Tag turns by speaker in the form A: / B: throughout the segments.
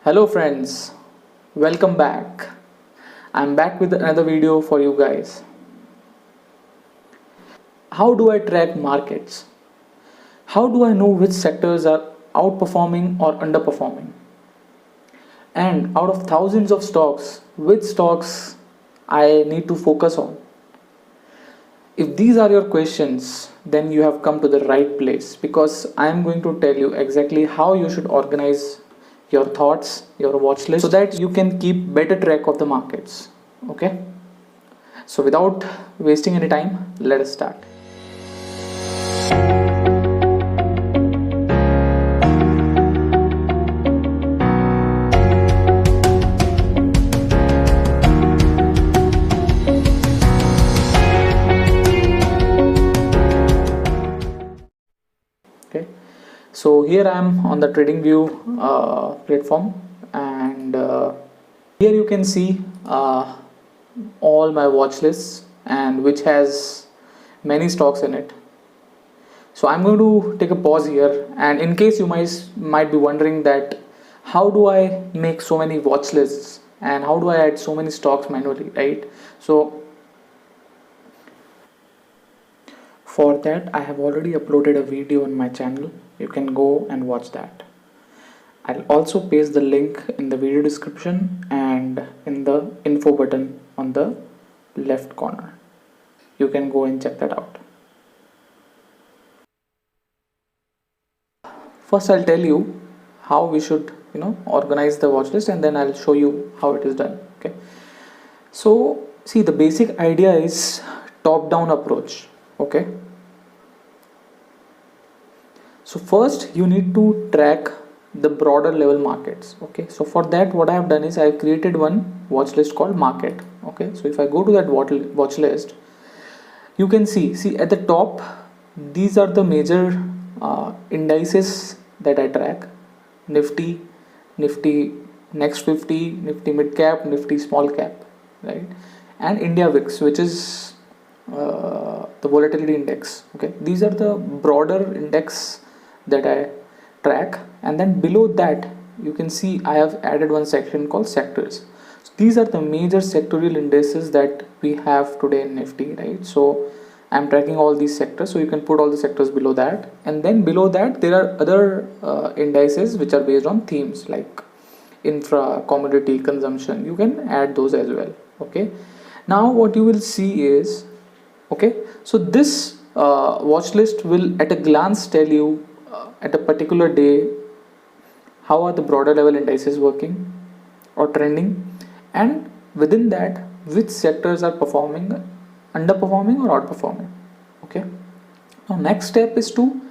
A: Hello friends, welcome back. I'm back with another video for you guys. How do I track markets? How do I know which sectors are outperforming or underperforming? And out of thousands of stocks, which stocks I need to focus on? If these are your questions, then you have come to the right place because I am going to tell you exactly how you should organize your thoughts, your watch list, so that you can keep better track of the markets. Okay, so without wasting any time, let us start. Okay, so here I am on the TradingView platform, and here you can see all my watch lists and which has many stocks in it. So I'm going to take a pause here, and in case you might be wondering that how do I make so many watch lists and how do I add so many stocks manually, right? So for that I have already uploaded a video on my channel. You can go and watch that. I'll also paste the link in the video description and in the info button on the left corner. You can go and check that out. First I'll tell you how we should organize the watch list, and then I'll show you how it is done. Okay, so see, the basic idea is top down approach. Okay, so first you need to track the broader level markets. Okay, so for that what I have done is I have created one watch list called market. Okay, so if I go to that watch list, you can see at the top, these are the major indices that I track: Nifty, Nifty Next 50, Nifty Mid Cap, Nifty Small Cap, right? And India VIX, which is the volatility index. Okay, these are the broader index that I track, and then below that you can see I have added one section called sectors. So these are the major sectorial indices that we have today in Nifty, right? So I'm tracking all these sectors, so you can put all the sectors below that, and then below that there are other indices which are based on themes like infra, commodity, consumption. You can add those as well. Okay, now what you will see is, okay, so this watch list will at a glance tell you at a particular day how are the broader level indices working or trending, and within that which sectors are performing, underperforming or outperforming. Okay, now next step is to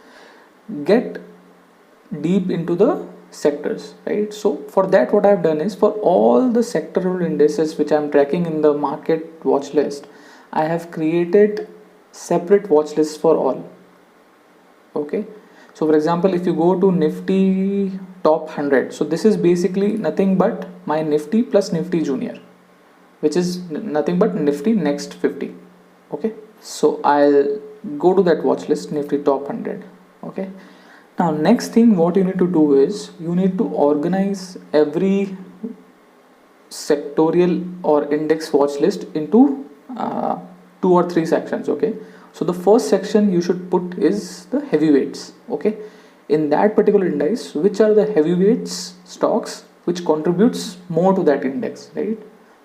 A: get deep into the sectors, right? So for that what I've done is, for all the sectoral indices which I'm tracking in the market watch list, I have created separate watch lists for all. Okay, so for example, if you go to Nifty top 100, so this is basically nothing but my Nifty plus Nifty Junior, which is nothing but Nifty Next 50. Okay, so I'll go to that watch list, Nifty top 100. Okay, now next thing what you need to do is you need to organize every sectorial or index watch list into 2 or 3 sections. Okay, so the first section you should put is the heavyweights. Okay, in that particular index, which are the heavyweights stocks which contributes more to that index, right?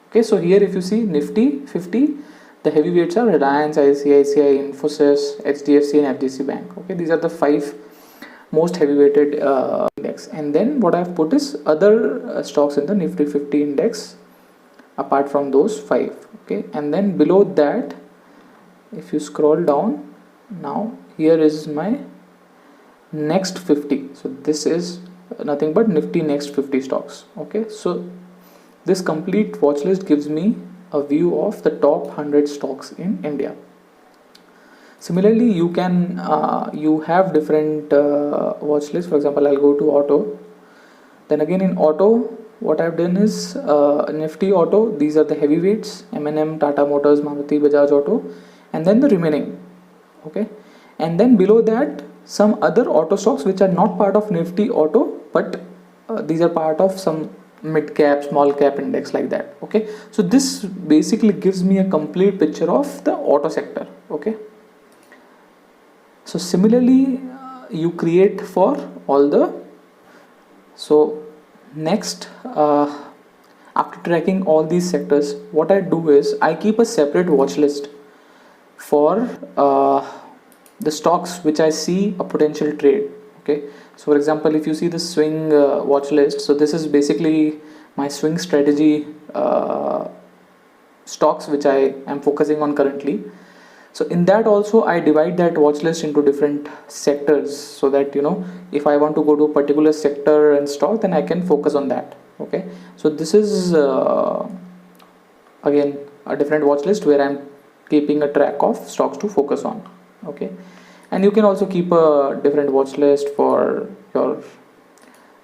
A: Okay, so here if you see Nifty 50, the heavyweights are Reliance, ICICI, Infosys, HDFC and FDC Bank. Okay, these are the 5 most heavyweighted index, and then what I've put is other stocks in the Nifty 50 index apart from those 5. Okay, and then below that if you scroll down, now here is my Next 50. So this is nothing but Nifty Next 50 stocks. Okay, so this complete watch list gives me a view of the top 100 stocks in India. Similarly, you can you have different watch lists. For example, I'll go to auto. Then again in auto, what I've done is Nifty auto. These are the heavyweights: M&M, Tata Motors, Maruti, Bajaj Auto, and then the remaining. Okay, and then below that some other auto stocks which are not part of Nifty auto, but these are part of some mid cap, small cap index like that. Okay, so this basically gives me a complete picture of the auto sector. Okay, so similarly you create for all the. So next, after tracking all these sectors, what I do is I keep a separate watch list for the stocks which I see a potential trade. Okay, so for example, if you see the swing watch list, so this is basically my swing strategy stocks which I am focusing on currently. So in that also I divide that watch list into different sectors, so that if I want to go to a particular sector and stock, then I can focus on that. Okay, so this is again a different watch list where I'm keeping a track of stocks to focus on. Okay, and you can also keep a different watch list for your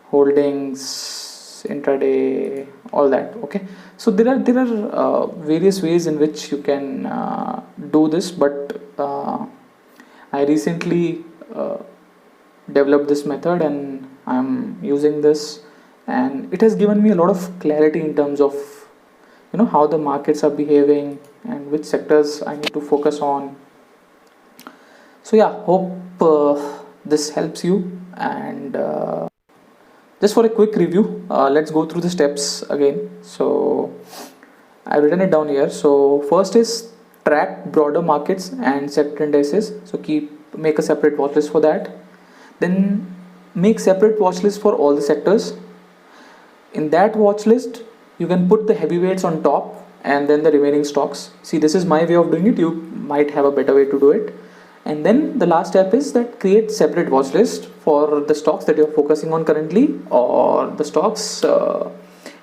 A: holdings, intraday, all that. Okay, so there are various ways in which you can do this, but I recently developed this method and I'm using this, and it has given me a lot of clarity in terms of how the markets are behaving and which sectors I need to focus on. So yeah, hope this helps you. And just for a quick review, let's go through the steps again. So I've written it down here. So first is track broader markets and sector indices. So make a separate watch list for that. Then make separate watch list for all the sectors. In that watch list, you can put the heavyweights on top and then the remaining stocks. See, this is my way of doing it. You might have a better way to do it. And then the last step is that create separate watch list for the stocks that you're focusing on currently, or the stocks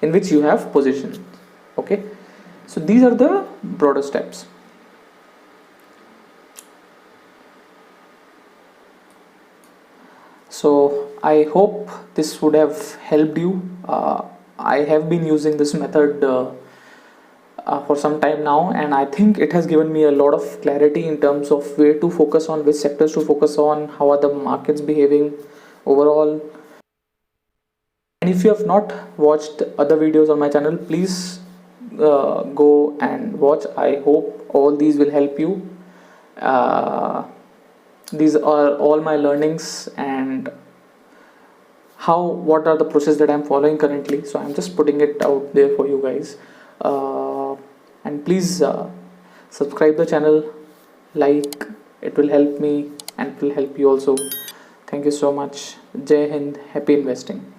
A: in which you have positions. Okay, so these are the broader steps. So I hope this would have helped you. I have been using this method for some time now, and I think it has given me a lot of clarity in terms of where to focus on, which sectors to focus on, how are the markets behaving overall. And if you have not watched other videos on my channel, please go and watch. I hope all these will help you. These are all my learnings and what are the process that I'm following currently. So I'm just putting it out there for you guys. And please subscribe the channel, like, it will help me and it will help you also. Thank you so much. Jai Hind, happy investing.